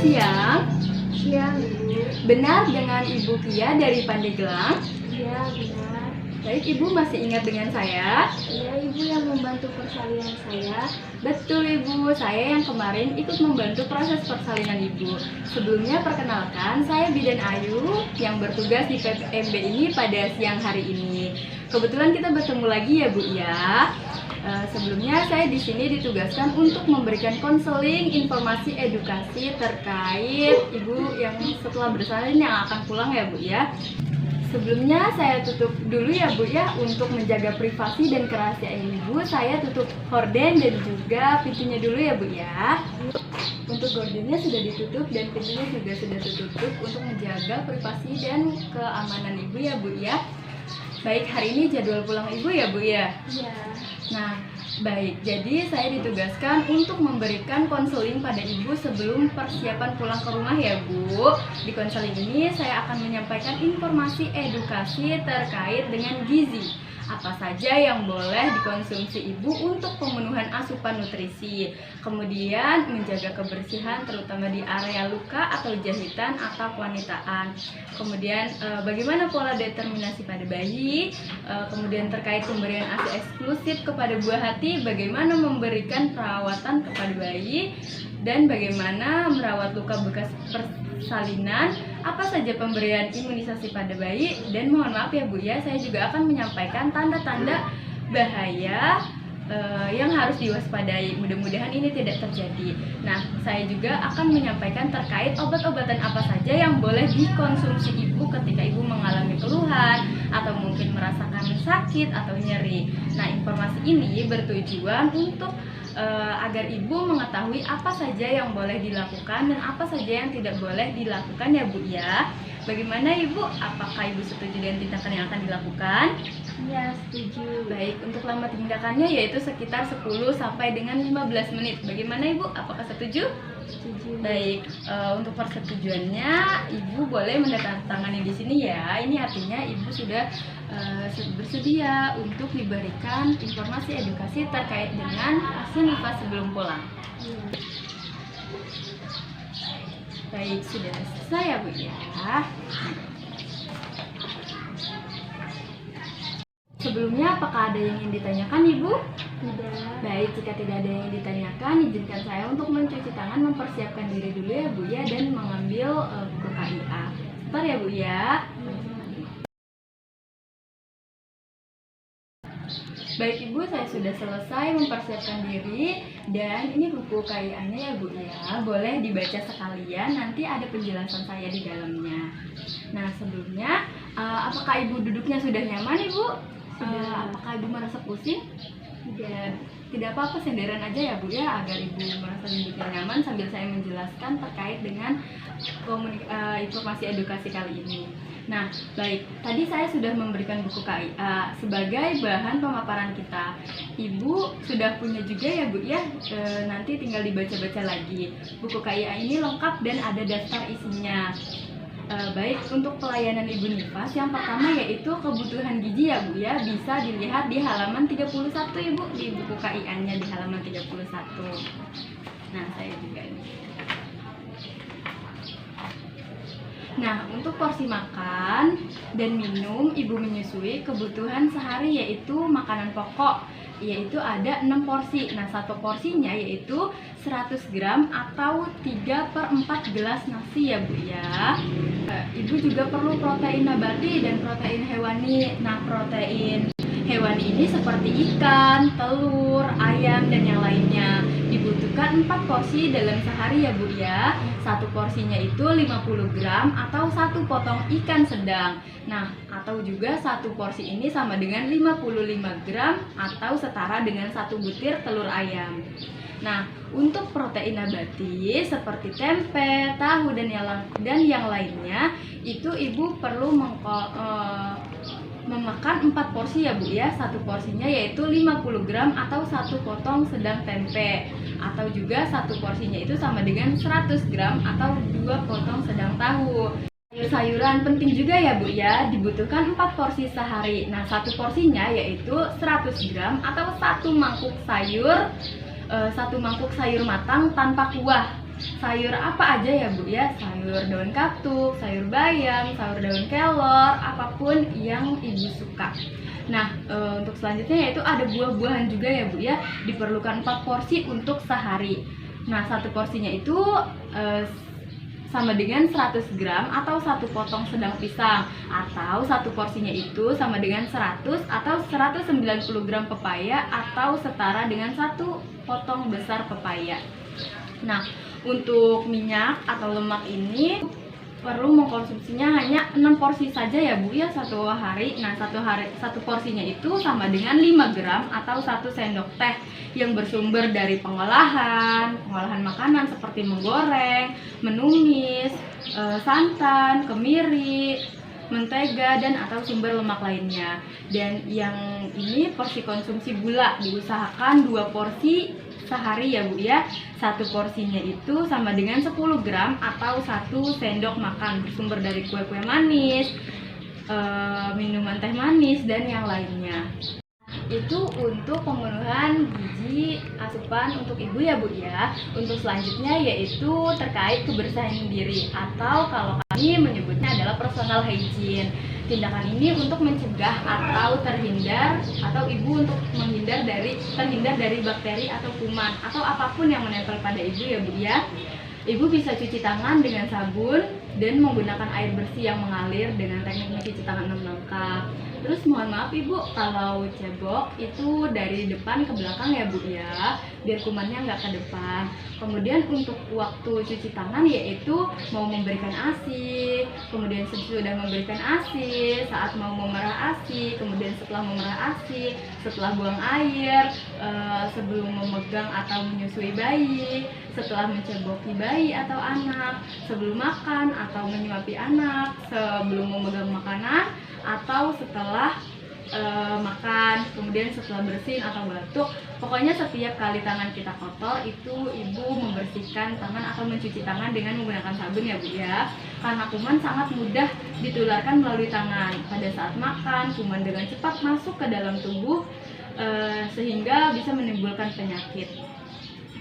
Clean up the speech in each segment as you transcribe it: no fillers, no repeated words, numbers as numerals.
siang. Siang, Ibu. Benar dengan Ibu Kia dari Pandeglang? Iya, benar. Baik, Ibu masih ingat dengan saya? Iya, Ibu yang membantu persalinan saya. Betul, Ibu. Saya yang kemarin ikut membantu proses persalinan Ibu. Sebelumnya perkenalkan, saya Bidan Ayu yang bertugas di PPMB ini pada siang hari ini. Kebetulan kita bertemu lagi ya, Bu ya. Sebelumnya saya di sini ditugaskan untuk memberikan konseling, informasi, edukasi terkait Ibu yang setelah bersalin yang akan pulang ya, Bu ya. Sebelumnya saya tutup dulu ya, Bu ya, untuk menjaga privasi dan kerahasiaan Ibu. Saya tutup horden dan juga pintunya dulu ya, Bu ya. Untuk gordennya sudah ditutup dan pintunya juga sudah ditutup untuk menjaga privasi dan keamanan Ibu ya, Bu ya. Baik, hari ini jadwal pulang Ibu ya, Bu ya? Iya. Nah, baik. Jadi saya ditugaskan untuk memberikan konseling pada Ibu sebelum persiapan pulang ke rumah ya, Bu. Di konseling ini saya akan menyampaikan informasi edukasi terkait dengan gizi. Apa saja yang boleh dikonsumsi Ibu untuk pemenuhan asupan nutrisi. Kemudian menjaga kebersihan terutama di area luka atau jahitan atau kewanitaan. Kemudian bagaimana pola determinasi pada bayi. Kemudian terkait pemberian ASI eksklusif kepada buah hati, bagaimana memberikan perawatan kepada bayi, dan bagaimana merawat luka bekas persalinan, apa saja pemberian imunisasi pada bayi, dan mohon maaf ya Bu ya, saya juga akan menyampaikan tanda-tanda bahaya yang harus diwaspadai. Mudah-mudahan ini tidak terjadi. Nah, saya juga akan menyampaikan terkait obat-obatan apa saja yang boleh dikonsumsi Ibu ketika Ibu mengalami keluhan atau mungkin merasakan sakit atau nyeri. Nah, informasi ini bertujuan untuk agar Ibu mengetahui apa saja yang boleh dilakukan dan apa saja yang tidak boleh dilakukan ya, Bu ya. Bagaimana Ibu? Apakah Ibu setuju dengan tindakan yang akan dilakukan? Iya, setuju. Baik, untuk lama tindakannya yaitu sekitar 10 sampai dengan 15 menit. Bagaimana Ibu? Apakah setuju? Setuju. Baik, untuk persetujuannya Ibu boleh menandatangani di sini ya. Ini artinya Ibu sudah bersedia untuk diberikan informasi edukasi terkait dengan ASI nifas sebelum pulang. Iya. Baik, sudah selesai ya Bu ya. Sebelumnya apakah ada yang ingin ditanyakan Ibu? Tidak. Baik, jika tidak ada yang ditanyakan, izinkan saya untuk mencuci tangan, mempersiapkan diri dulu ya Bu ya, dan mengambil buku KIA. Sebentar ya Bu ya. Baik Ibu, saya sudah selesai mempersiapkan diri, dan ini buku KIA-nya ya Bu ya. Boleh dibaca sekalian, nanti ada penjelasan saya di dalamnya. Nah, sebelumnya apakah Ibu duduknya sudah nyaman Ibu? Apakah Ibu merasa pusing? Tidak apa-apa, senderan aja ya Bu ya, agar Ibu merasa duduknya nyaman sambil saya menjelaskan terkait dengan informasi edukasi kali ini. Nah, baik, tadi saya sudah memberikan buku KIA sebagai bahan pemaparan kita. Ibu sudah punya juga ya Bu ya, nanti tinggal dibaca-baca lagi. Buku KIA ini lengkap dan ada daftar isinya. Baik, untuk pelayanan Ibu nifas, yang pertama yaitu kebutuhan gizi ya Bu ya, bisa dilihat di halaman 31 Ibu, di buku KIA-nya di halaman 31. Nah, saya juga ini. Nah, untuk porsi makan dan minum Ibu menyusui kebutuhan sehari yaitu makanan pokok, yaitu ada 6 porsi. Nah, satu porsinya yaitu 100 gram atau 3/4 gelas nasi ya Bu ya. Ibu juga perlu protein nabati dan protein hewani. Nah, protein hewani ini seperti ikan, telur, ayam, dan yang lainnya. Dibutuhkan 4 porsi dalam sehari ya Bu ya. Satu porsinya itu 50 gram atau satu potong ikan sedang. Nah, atau juga satu porsi ini sama dengan 55 gram atau setara dengan satu butir telur ayam. Nah, untuk protein nabati seperti tempe, tahu, dan yang lainnya, itu Ibu perlu memakan 4 porsi ya Bu ya. Satu porsinya yaitu 50 gram atau satu potong sedang tempe, atau juga satu porsinya itu sama dengan 100 gram atau 2 potong sedang tahu. Sayur-sayuran penting juga ya Bu ya, dibutuhkan 4 porsi sehari. Nah, satu porsinya yaitu 100 gram atau satu mangkuk sayur matang tanpa kuah. sayur apa aja ya Bu ya, sayur daun katuk, sayur bayam, sayur daun kelor, apapun yang Ibu suka. Nah, untuk selanjutnya yaitu ada buah-buahan juga ya Bu ya, diperlukan 4 porsi untuk sehari. Nah, satu porsinya itu sama dengan 100 gram atau satu potong sedang pisang, atau satu porsinya itu sama dengan 100 atau 190 gram pepaya, atau setara dengan satu potong besar pepaya. Nah, untuk minyak atau lemak ini perlu mengkonsumsinya hanya 6 porsi saja ya Bu ya satu hari. Nah, satu porsinya itu sama dengan 5 gram atau 1 sendok teh yang bersumber dari pengolahan makanan seperti menggoreng, menumis, santan, kemiri, mentega, dan atau sumber lemak lainnya. Dan yang ini porsi konsumsi gula diusahakan 2 porsi sehari ya Bu ya. Satu porsinya itu sama dengan 10 gram atau 1 sendok makan bersumber dari kue-kue manis, minuman teh manis, dan yang lainnya. Itu untuk pemenuhan gizi asupan untuk ibu ya Bu ya. Untuk selanjutnya yaitu terkait kebersihan diri, atau kalau kami menyebutnya adalah personal hygiene. Tindakan ini untuk mencegah atau terhindar, atau ibu untuk terhindar dari bakteri atau kuman atau apapun yang menempel pada ibu ya Bu ya. Ibu bisa cuci tangan dengan sabun dan menggunakan air bersih yang mengalir dengan teknik mencuci tangan 6 langkah. Terus mohon maaf Ibu kalau cebok itu dari depan ke belakang ya Bu ya, biar kumannya nggak ke depan. Kemudian untuk waktu cuci tangan yaitu mau memberikan ASI, kemudian sesudah memberikan ASI, saat mau memerah ASI, kemudian setelah memerah ASI, setelah buang air, sebelum memegang atau menyusui bayi, setelah menceboki bayi atau anak, sebelum makan atau menyuapi anak, sebelum memegang makanan, atau setelah makan, kemudian setelah bersin atau batuk. Pokoknya setiap kali tangan kita kotor itu ibu membersihkan tangan atau mencuci tangan dengan menggunakan sabun ya Bu ya. Karena kuman sangat mudah ditularkan melalui tangan. Pada saat makan, kuman dengan cepat masuk ke dalam tubuh sehingga bisa menimbulkan penyakit.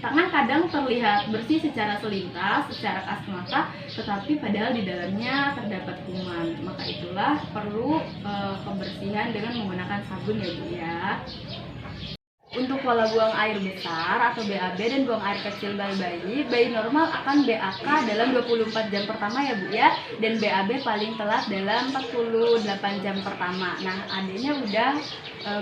Tangan kadang terlihat bersih secara selintas, secara kasat mata, tetapi padahal di dalamnya terdapat kuman. Maka itulah perlu kebersihan dengan menggunakan sabun ya Bu ya. Untuk pola buang air besar atau BAB dan buang air kecil bayi normal akan BAK dalam 24 jam pertama ya Bu ya, dan BAB paling telat dalam 48 jam pertama. Nah, adanya udah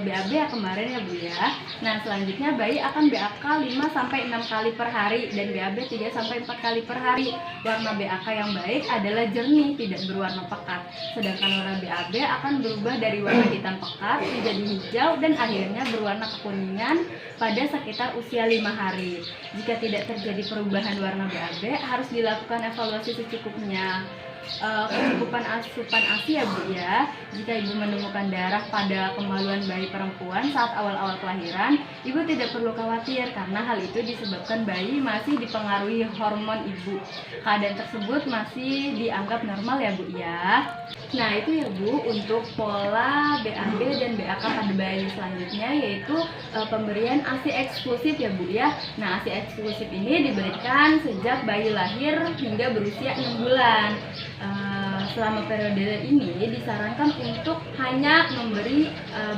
BAB ya kemarin ya Bu ya. Nah, selanjutnya bayi akan BAK 5-6 kali per hari dan BAB 3-4 kali per hari. Warna BAK yang baik adalah jernih, tidak berwarna pekat. Sedangkan warna BAB akan berubah dari warna hitam pekat menjadi hijau dan akhirnya berwarna kekuningan pada sekitar usia 5 hari. Jika tidak terjadi perubahan warna BAB, harus dilakukan evaluasi secukupnya. Kecukupan asupan ASI ya Bu ya. Jika ibu menemukan darah pada kemaluan bayi perempuan saat awal-awal kelahiran, ibu tidak perlu khawatir karena hal itu disebabkan bayi masih dipengaruhi hormon ibu. Keadaan tersebut masih dianggap normal ya Bu ya. Nah, itu ya Bu untuk pola BAB dan BAK pada bayi. Selanjutnya yaitu pemberian ASI eksklusif ya Bu ya. Nah, ASI eksklusif ini diberikan sejak bayi lahir hingga berusia 6 bulan. Selama periode ini disarankan untuk hanya memberi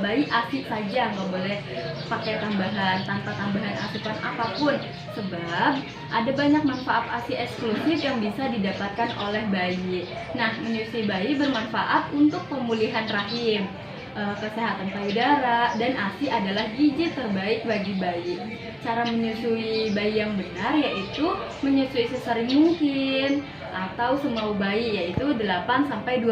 bayi ASI saja, nggak boleh pakai tambahan, tanpa tambahan asupan apapun, sebab ada banyak manfaat ASI eksklusif yang bisa didapatkan oleh bayi. Nah, menyusui bayi bermanfaat untuk pemulihan rahim, kesehatan payudara, dan ASI adalah gizi terbaik bagi bayi. Cara menyusui bayi yang benar yaitu menyusui sesering mungkin atau semau bayi, yaitu 8-12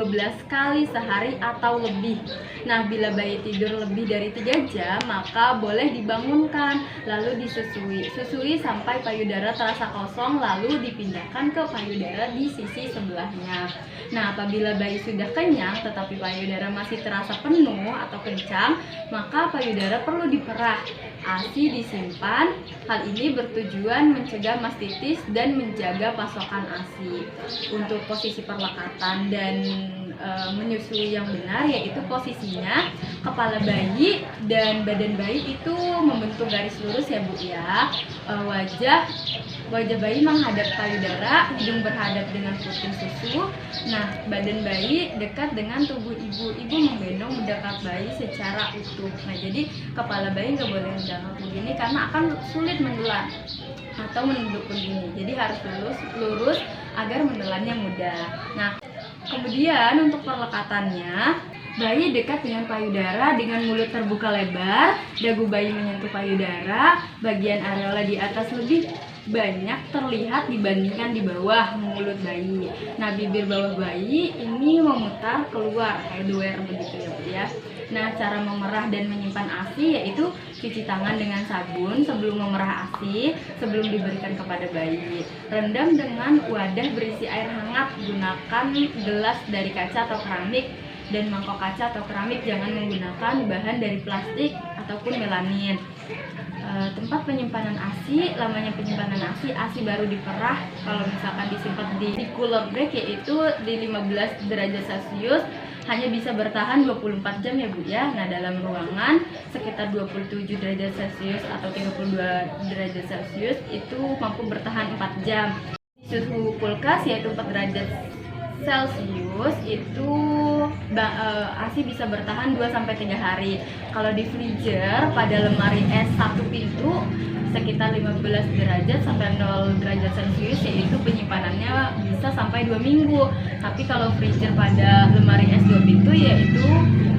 kali sehari atau lebih. Nah, bila bayi tidur lebih dari 3 jam, maka boleh dibangunkan lalu susui sampai payudara terasa kosong, lalu dipindahkan ke payudara di sisi sebelahnya. Nah, apabila bayi sudah kenyang tetapi payudara masih terasa penuh atau kencang, maka payudara perlu diperah. ASI disimpan. Hal ini bertujuan mencegah mastitis dan menjaga pasokan ASI. Untuk posisi perlekatan dan menyusui yang benar, yaitu posisinya kepala bayi dan badan bayi itu membentuk garis lurus ya Bu ya. Wajah bayi menghadap payudara, hidung berhadap dengan puting susu. Nah, badan bayi dekat dengan tubuh ibu. Ibu menggendong mendekat bayi secara utuh. Nah, jadi kepala bayi nggak boleh menjangkau begini karena akan sulit menelan atau menunduk begini. Jadi harus lurus agar menelannya mudah. Nah, kemudian untuk perlekatannya, bayi dekat dengan payudara dengan mulut terbuka lebar, dagu bayi menyentuh payudara, bagian areola di atas lebih banyak terlihat dibandingkan di bawah mulut bayi. Nah, bibir bawah bayi ini memutar keluar headwear begitu ya Bu ya. Nah, cara memerah dan menyimpan ASI yaitu cuci tangan dengan sabun sebelum memerah ASI, sebelum diberikan kepada bayi. Rendam dengan wadah berisi air hangat, gunakan gelas dari kaca atau keramik dan mangkok kaca atau keramik, jangan menggunakan bahan dari plastik ataupun melamin. Tempat penyimpanan ASI, lamanya penyimpanan ASI baru diperah kalau misalkan disimpan di cooler break yaitu di 15 derajat Celcius hanya bisa bertahan 24 jam ya Bu ya. Nah, dalam ruangan sekitar 27 derajat Celcius atau 32 derajat Celcius itu mampu bertahan 4 jam. Suhu kulkas yaitu 4 derajat Celcius itu ASI bisa bertahan 2-3 hari. Kalau di freezer pada lemari es 1 pintu sekitar 15 derajat sampai 0 derajat Celcius yaitu penyimpanannya bisa sampai 2 minggu. Tapi kalau freezer pada lemari es 2 pintu yaitu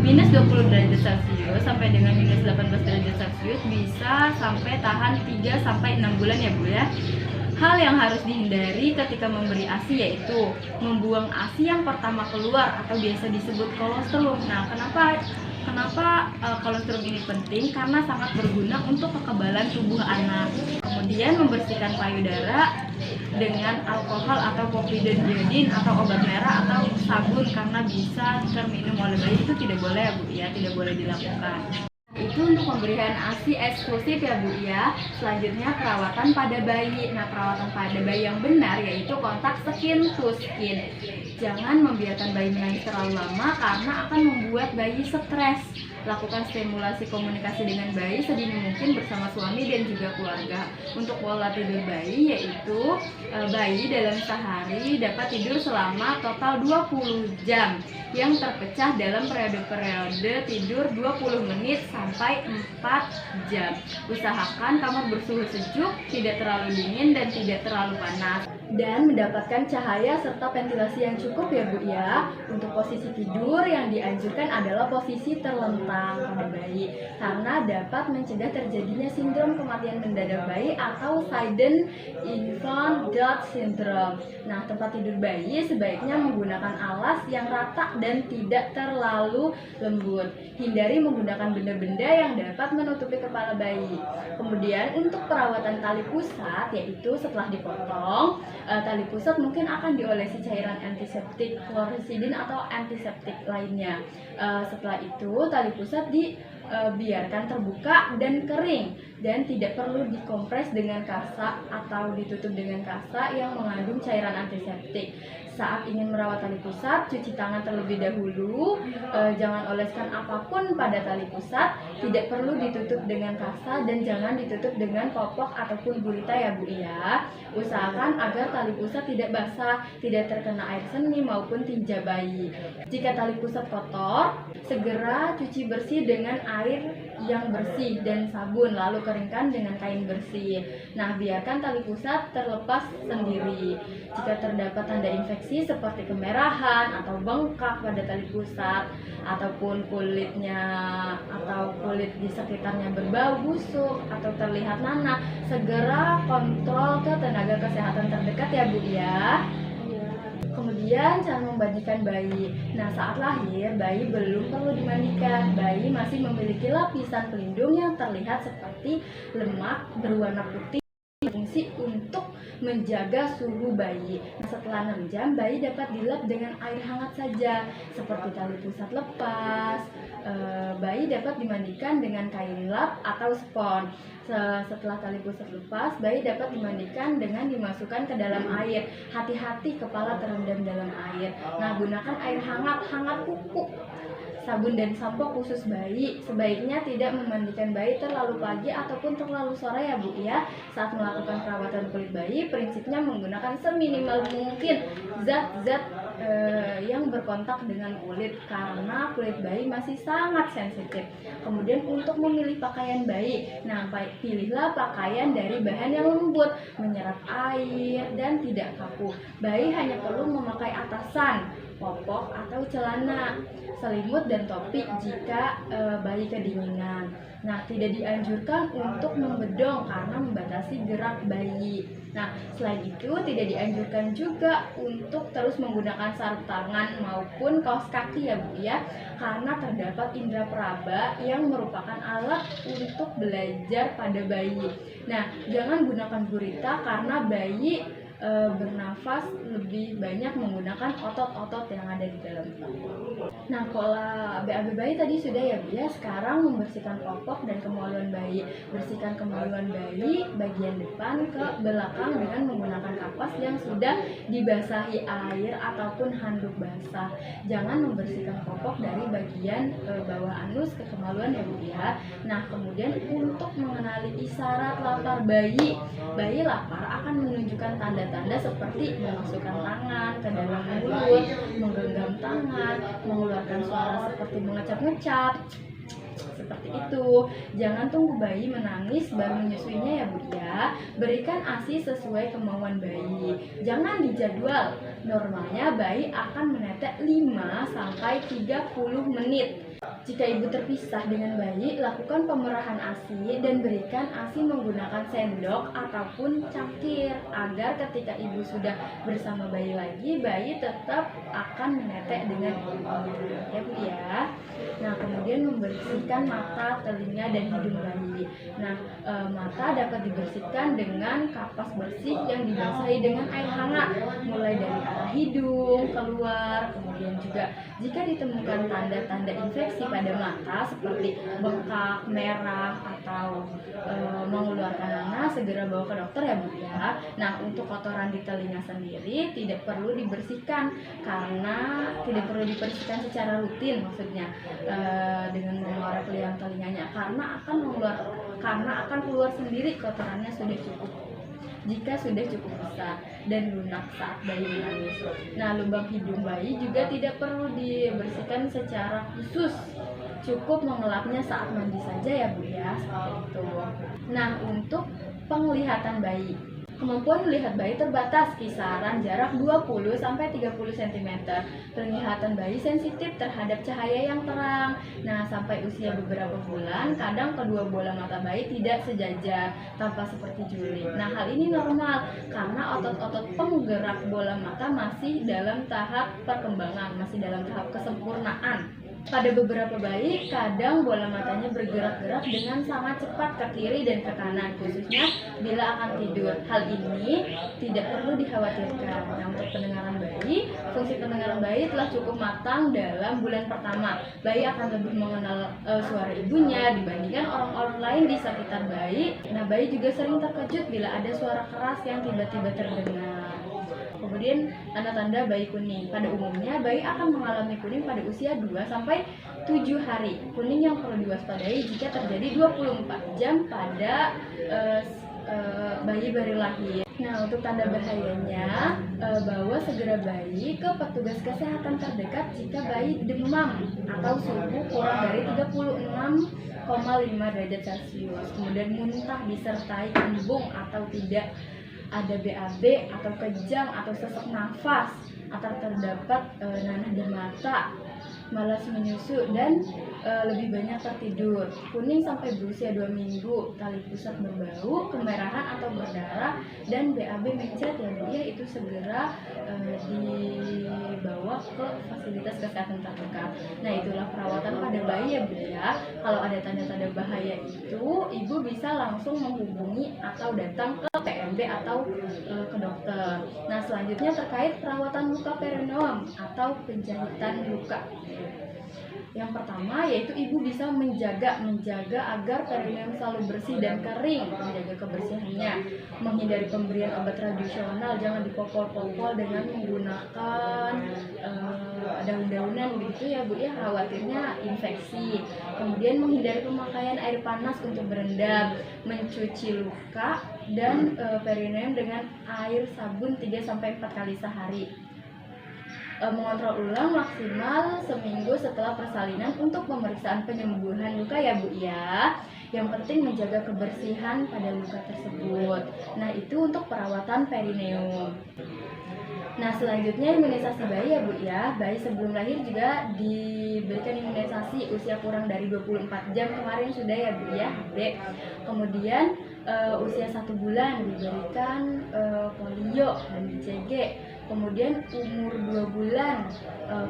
minus 20 derajat Celcius sampai dengan minus 18 derajat Celcius bisa sampai tahan 3-6 bulan ya Bu ya. Hal yang harus dihindari ketika memberi ASI yaitu membuang ASI yang pertama keluar atau biasa disebut kolostrum. Nah, kenapa kolostrum ini penting? Karena sangat berguna untuk kekebalan tubuh anak. Kemudian membersihkan payudara dengan alkohol atau povidone iodin atau obat merah atau sabun karena bisa terminum oleh bayi, itu tidak boleh ya Bu ya, tidak boleh dilakukan. Itu untuk pemberian ASI eksklusif ya Bu ya. Selanjutnya perawatan pada bayi. Nah, perawatan pada bayi yang benar yaitu kontak skin to skin. Jangan membiarkan bayi menangis terlalu lama karena akan membuat bayi stres. Lakukan stimulasi komunikasi dengan bayi sedini mungkin bersama suami dan juga keluarga. Untuk pola tidur bayi yaitu bayi dalam sehari dapat tidur selama total 20 jam yang terpecah dalam periode tidur 20 menit sampai 4 jam. Usahakan kamar bersuhu sejuk, tidak terlalu dingin dan tidak terlalu panas, dan mendapatkan cahaya serta ventilasi yang cukup ya Bu ya. Untuk posisi tidur yang dianjurkan adalah posisi terlentang pada bayi karena dapat mencegah terjadinya sindrom kematian mendadak bayi atau sudden infant death syndrome. Nah, tempat tidur bayi sebaiknya menggunakan alas yang rata dan tidak terlalu lembut. Hindari menggunakan benda-benda yang dapat menutupi kepala bayi. Kemudian untuk perawatan tali pusat yaitu setelah dipotong, tali pusat mungkin akan diolesi cairan antiseptik chlorhexidine atau antiseptik lainnya. Setelah itu tali pusat dibiarkan terbuka dan kering dan tidak perlu dikompres dengan kasa atau ditutup dengan kasa yang mengandung cairan antiseptik. Saat ingin merawat tali pusat, cuci tangan terlebih dahulu. Jangan oleskan apapun pada tali pusat. Tidak perlu ditutup dengan kasa dan jangan ditutup dengan popok ataupun gurita ya Bu ya. Usahakan agar tali pusat tidak basah, tidak terkena air seni maupun tinja bayi. Jika tali pusat kotor, segera cuci bersih dengan air yang bersih dan sabun, lalu keringkan dengan kain bersih. Nah, biarkan tali pusat terlepas sendiri. Jika terdapat tanda infeksi seperti kemerahan atau bengkak pada tali pusat ataupun kulitnya atau kulit di sekitarnya berbau busuk atau terlihat nanah, segera kontrol ke tenaga kesehatan terdekat ya Bu ya. Kemudian cara memandikan bayi. Nah, saat lahir bayi belum perlu dimandikan. Bayi masih memiliki lapisan pelindung yang terlihat seperti lemak berwarna putih berfungsi untuk menjaga suhu bayi. Setelah 6 jam, bayi dapat dilap dengan air hangat saja, seperti tali pusat lepas. Bayi dapat dimandikan dengan kain lap atau spons. Setelah tali pusat lepas, bayi dapat dimandikan dengan dimasukkan ke dalam air. Hati-hati kepala terendam dalam air. Nah, gunakan air hangat kuku. Sabun dan sampo khusus bayi. Sebaiknya tidak memandikan bayi terlalu pagi ataupun terlalu sore ya Bu ya. Saat melakukan perawatan kulit bayi, prinsipnya menggunakan seminimal mungkin zat-zat yang berkontak dengan kulit, karena kulit bayi masih sangat sensitif. Kemudian untuk memilih pakaian bayi, nah pilihlah pakaian dari bahan yang lembut, menyerap air dan tidak kaku. Bayi hanya perlu memakai atasan, popok atau celana, selimut dan topi jika bayi kedinginan. Nah, tidak dianjurkan untuk membedong karena membatasi gerak bayi. Nah, selain itu tidak dianjurkan juga untuk terus menggunakan sarung tangan maupun kaos kaki ya Bu ya, karena terdapat indera peraba yang merupakan alat untuk belajar pada bayi. Nah, jangan gunakan gurita karena bayi bernafas lebih banyak menggunakan otot-otot yang ada di dalam tubuh. Nah, pola BAB bayi tadi sudah ya Bu ya. Sekarang membersihkan popok dan kemaluan bayi. Bersihkan kemaluan bayi bagian depan ke belakang dengan menggunakan kapas yang sudah dibasahi air ataupun handuk basah. Jangan membersihkan popok dari bagian bawah anus ke kemaluan ya Bu ya. Nah, kemudian untuk mengenali isyarat lapar bayi. Bayi lapar akan menunjukkan tanda-tanda seperti memasukkan tangan ke dalam mulut, menggenggam tangan, mengeluarkan suara seperti mengecap-ngecap, seperti itu. Jangan tunggu bayi menangis baru menyusuinya ya Bu ya. Berikan ASI sesuai kemauan bayi. Jangan dijadwal. Normalnya bayi akan menetes 5-30 menit. Jika ibu terpisah dengan bayi, lakukan pemerahan ASI dan berikan ASI menggunakan sendok ataupun cangkir agar ketika ibu sudah bersama bayi lagi, bayi tetap akan menetes dengan ibunya ya Bu ya. Nah, kemudian membersihkan mata, telinga, dan hidung bayi. Nah, mata dapat dibersihkan dengan kapas bersih yang dibasahi dengan air hangat, mulai dari arah hidung keluar. Kemudian juga jika ditemukan tanda-tanda infeksi pada mata seperti bengkak, merah, atau mengeluarkan nanah, segera bawa ke dokter ya Bu ya. Nah, untuk kotoran di telinga sendiri tidak perlu dibersihkan secara rutin, maksudnya dengan mengorek liang telinganya, karena akan keluar sendiri kotorannya jika sudah cukup besar dan lunak saat bayi menangis. Nah, lubang hidung bayi juga tidak perlu dibersihkan secara khusus, cukup mengelapnya saat mandi saja ya Bu ya, seperti itu. Nah, untuk penglihatan bayi, kemampuan melihat bayi terbatas, kisaran jarak 20-30 cm. Penglihatan bayi sensitif terhadap cahaya yang terang. Nah, sampai usia beberapa bulan, kadang kedua bola mata bayi tidak sejajar, tampak seperti juling. Nah, hal ini normal karena otot-otot penggerak bola mata masih dalam tahap perkembangan, masih dalam tahap kesempurnaan. Pada beberapa bayi, kadang bola matanya bergerak-gerak dengan sangat cepat ke kiri dan ke kanan, khususnya bila akan tidur. Hal ini tidak perlu dikhawatirkan. Nah, untuk pendengaran bayi, fungsi pendengaran bayi telah cukup matang dalam bulan pertama. Bayi akan lebih mengenal suara ibunya dibandingkan orang-orang lain di sekitar bayi. Nah, bayi juga sering terkejut bila ada suara keras yang tiba-tiba terdengar. Kemudian tanda-tanda bayi kuning. Pada umumnya bayi akan mengalami kuning pada usia 2-7 hari. Kuning yang perlu diwaspadai jika terjadi 24 jam pada bayi baru lahir. Nah, untuk tanda bahayanya, bawa segera bayi ke petugas kesehatan terdekat jika bayi demam atau suhu kurang dari 36,5 derajat Celcius. Kemudian muntah disertai embung atau tidak ada BAB atau kejang atau sesak nafas atau terdapat nanah di mata. malas menyusu, dan lebih banyak tertidur. Kuning sampai berusia 2 minggu, tali pusat berbau, kemerahan atau berdarah, dan BAB mencret ya Bu ya, itu segera dibawa ke fasilitas kesehatan terdekat. Nah, itulah perawatan pada bayi ya Bu ya. Kalau ada tanda-tanda bahaya itu, ibu bisa langsung menghubungi atau datang ke PMB atau ke dokter. Nah, selanjutnya terkait perawatan luka perineum atau penjahitan luka. Yang pertama yaitu ibu bisa menjaga agar perineum selalu bersih dan kering, menjaga kebersihannya, menghindari pemberian obat tradisional, jangan dipopol-popol dengan menggunakan daun-daunan begitu ya Bu ya, khawatirnya infeksi. Kemudian menghindari pemakaian air panas untuk berendam, mencuci luka dan perineum dengan air sabun 3-4 kali sehari. Mengontrol ulang maksimal seminggu setelah persalinan untuk pemeriksaan penyembuhan luka ya Bu ya. Yang penting menjaga kebersihan pada luka tersebut. Nah, itu untuk perawatan perineum. Nah, selanjutnya imunisasi bayi ya Bu ya. Bayi sebelum lahir juga diberikan imunisasi usia kurang dari 24 jam kemarin sudah ya Bu ya, Dek. Kemudian usia 1 bulan diberikan polio dan BCG. Kemudian umur 2 bulan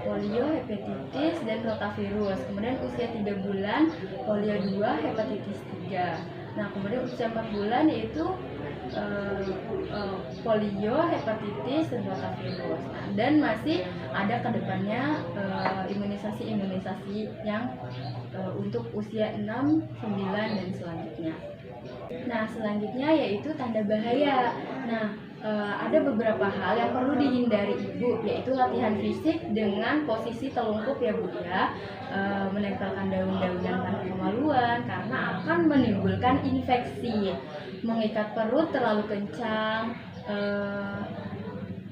polio, hepatitis, dan rotavirus. Kemudian usia 3 bulan polio 2, hepatitis 3. Nah, kemudian usia 4 bulan yaitu polio, hepatitis, dan rotavirus. Nah, dan masih ada kedepannya imunisasi yang untuk usia 6, 9, dan selanjutnya. Nah, selanjutnya yaitu tanda bahaya. Nah, ada beberapa hal yang perlu dihindari ibu, yaitu latihan fisik dengan posisi telungkup ya Bu ya, menempelkan daun-daunan tanpa kemaluan karena akan menimbulkan infeksi, mengikat perut terlalu kencang,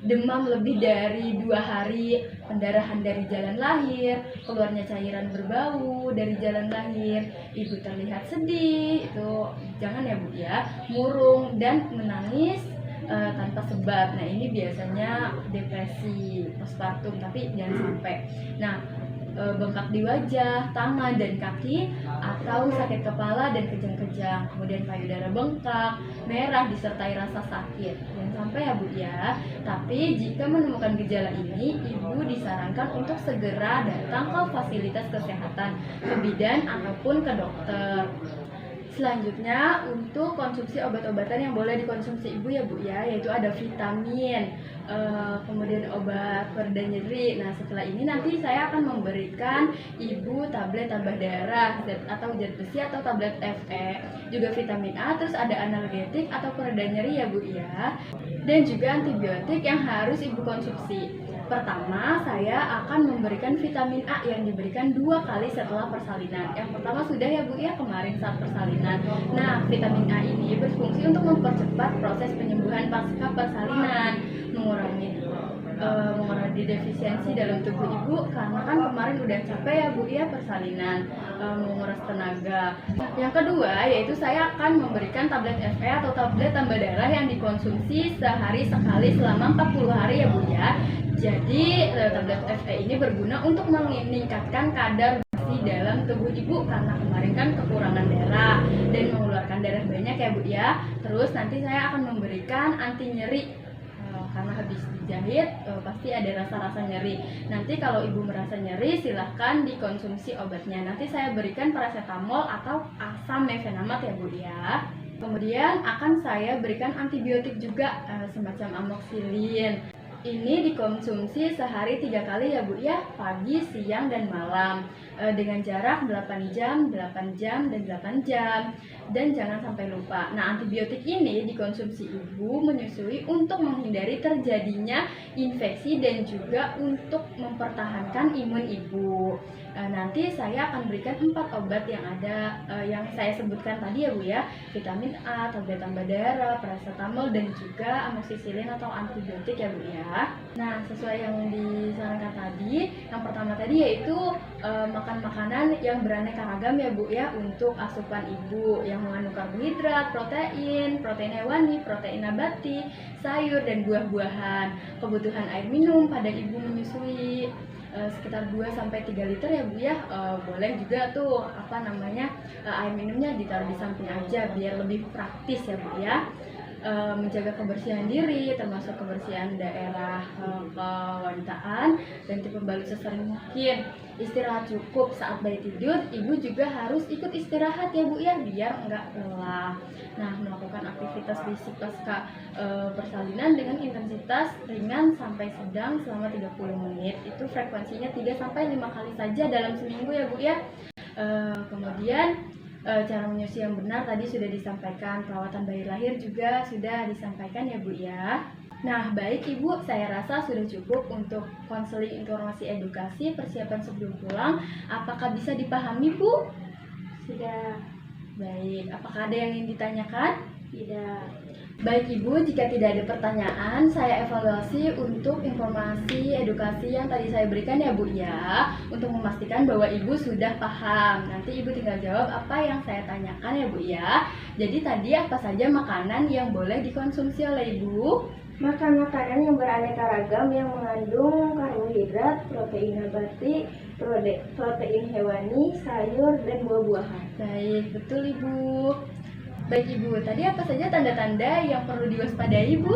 demam lebih dari 2 hari, pendarahan dari jalan lahir, keluarnya cairan berbau dari jalan lahir, ibu terlihat sedih, itu jangan ya Bu ya, murung dan menangis tanpa sebab. Nah, ini biasanya depresi postpartum, tapi jangan sampai. Nah, bengkak di wajah, tangan, dan kaki, atau sakit kepala dan kejang-kejang, kemudian payudara bengkak, merah, disertai rasa sakit. Jangan sampai ya Bu ya. Tapi jika menemukan gejala ini, ibu disarankan untuk segera datang ke fasilitas kesehatan, ke bidan ataupun ke dokter. Selanjutnya untuk konsumsi obat-obatan yang boleh dikonsumsi ibu ya Bu ya, yaitu ada vitamin, kemudian obat pereda nyeri. Nah, setelah ini nanti saya akan memberikan ibu tablet tambah darah atau zat besi atau tablet Fe, juga vitamin A, terus ada analgetik atau pereda nyeri ya Bu ya, dan juga antibiotik yang harus ibu konsumsi. Pertama, saya akan memberikan vitamin A yang diberikan 2 kali setelah persalinan. Yang pertama sudah ya Bu ya, kemarin saat persalinan. Nah, vitamin A ini berfungsi untuk mempercepat proses penyembuhan pasca persalinan, mengurangi defisiensi dalam tubuh ibu karena kan kemarin udah capek ya Bu ya persalinan, menguras tenaga. Yang kedua yaitu saya akan memberikan tablet Fe atau tablet tambah darah yang dikonsumsi sehari sekali selama 40 hari ya Bu ya. Jadi tablet Fe ini berguna untuk meningkatkan kadar besi dalam tubuh ibu karena kemarin kan kekurangan darah dan mengeluarkan darah banyak ya Bu ya. Terus nanti saya akan memberikan anti nyeri karena habis dijahit pasti ada rasa-rasa nyeri. Nanti kalau ibu merasa nyeri silahkan dikonsumsi obatnya. Nanti saya berikan paracetamol atau asam mefenamat ya Bu ya. Kemudian akan saya berikan antibiotik juga semacam amoxicillin. Ini dikonsumsi sehari 3 kali ya Bu ya, pagi, siang, dan malam, dengan jarak 8 jam, 8 jam, dan 8 jam. Dan jangan sampai lupa. Nah, antibiotik ini dikonsumsi ibu menyusui untuk menghindari terjadinya infeksi dan juga untuk mempertahankan imun ibu. Nanti saya akan berikan 4 obat yang ada yang saya sebutkan tadi ya Bu ya, vitamin A, tablet tambah darah, paracetamol, dan juga amoxicillin atau antibiotik ya Bu ya. Nah, sesuai yang disarankan tadi, yang pertama tadi yaitu makan makanan yang beraneka ragam ya Bu ya, untuk asupan ibu yang mengandung karbohidrat, protein hewani, protein nabati, sayur dan buah-buahan. Kebutuhan air minum pada ibu menyusui sekitar 2-3 liter ya Bu ya. Boleh juga tuh air minumnya ditaruh di samping aja biar lebih praktis ya Bu ya. Menjaga kebersihan diri termasuk kebersihan daerah kewanitaan dan tipe balut sesering mungkin. Istirahat cukup saat bayi tidur, ibu juga harus ikut istirahat ya Bu ya biar enggak lelah. Nah, melakukan aktivitas fisik pasca persalinan dengan intensitas ringan sampai sedang selama 30 menit. Itu frekuensinya 3-5 kali saja dalam seminggu ya Bu ya. Kemudian cara menyusui yang benar tadi sudah disampaikan, perawatan bayi lahir juga sudah disampaikan ya Bu ya. Nah, baik Ibu, saya rasa sudah cukup untuk konseling informasi edukasi persiapan sebelum pulang. Apakah bisa dipahami Bu? Sudah. Baik, apakah ada yang ingin ditanyakan? Tidak. Baik Ibu, jika tidak ada pertanyaan, saya evaluasi untuk informasi edukasi yang tadi saya berikan ya Bu ya, untuk memastikan bahwa Ibu sudah paham. Nanti Ibu tinggal jawab apa yang saya tanyakan ya Bu ya. Jadi tadi apa saja makanan yang boleh dikonsumsi oleh Ibu? Makan makanan yang beraneka ragam yang mengandung karbohidrat, protein nabati, protein hewani, sayur, dan buah-buahan. Baik, betul Ibu. Baik Ibu, tadi apa saja tanda-tanda yang perlu diwaspadai Ibu?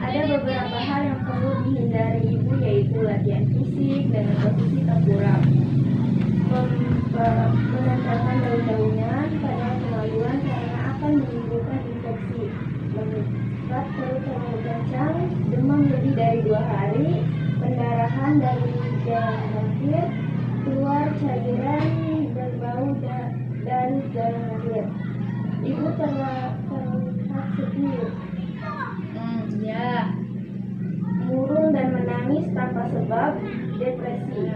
Ada beberapa hal yang perlu dihindari ibu, yaitu latihan fisik dan posisi tengkurap, menempelkan daun-daunan pada kemaluan karena akan menimbulkan infeksi, mengikat perut terlalu kencang, demam lebih dari 2 hari, pendarahan dari jalan lahir, keluar cairan berbau dari jalan lahir. Ibu terlihat sedih, Ya. murung dan menangis tanpa sebab, depresi,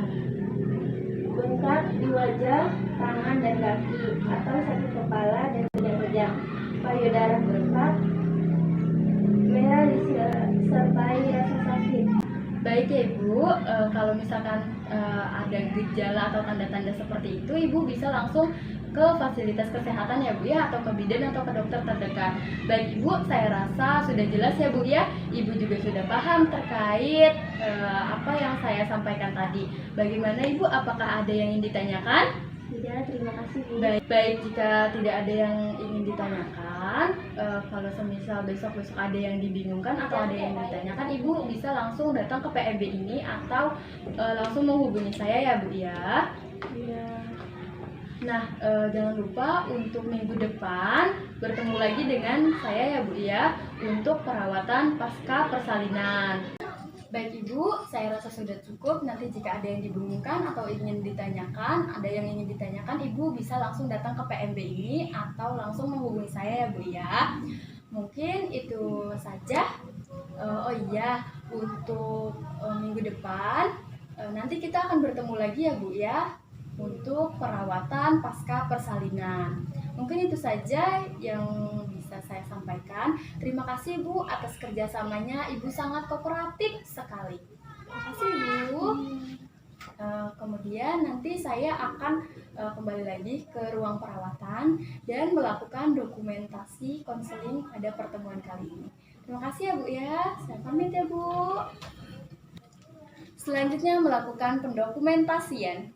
bengkak di wajah, tangan dan kaki, atau sakit kepala dan kejang-kejang, payudara bengkak, merah disertai rasa sakit. Baik ya Ibu, kalau misalkan ada gejala atau tanda-tanda seperti itu, Ibu bisa langsung ke fasilitas kesehatan ya Bu ya, atau ke bidan atau ke dokter terdekat. Baik Ibu, saya rasa sudah jelas ya Bu ya. Ibu juga sudah paham terkait apa yang saya sampaikan tadi. Bagaimana Ibu, apakah ada yang ingin ditanyakan? Tidak, terima kasih Bu. Baik, jika tidak ada yang ingin ditanyakan, kalau semisal besok ada yang dibingungkan atau ada yang ditanyakan, Ibu bisa langsung datang ke PMB ini atau langsung menghubungi saya ya Bu ya. Iya. Nah, jangan lupa untuk minggu depan bertemu lagi dengan saya ya Bu ya, untuk perawatan pasca persalinan. Baik Ibu, saya rasa sudah cukup. Nanti jika ada yang dibingungkan atau ingin ditanyakan, Ibu bisa langsung datang ke PMB ini atau langsung menghubungi saya ya Bu ya. Mungkin itu saja. Oh iya, untuk minggu depan nanti kita akan bertemu lagi ya Bu ya, untuk perawatan pasca persalinan. Mungkin itu saja yang bisa saya sampaikan. Terima kasih Bu atas kerjasamanya. Ibu sangat kooperatif sekali. Terima kasih Bu. Kemudian nanti saya akan kembali lagi ke ruang perawatan dan melakukan dokumentasi konseling pada pertemuan kali ini. Terima kasih ya Bu ya. Saya pamit ya Bu. Selanjutnya melakukan pendokumentasian.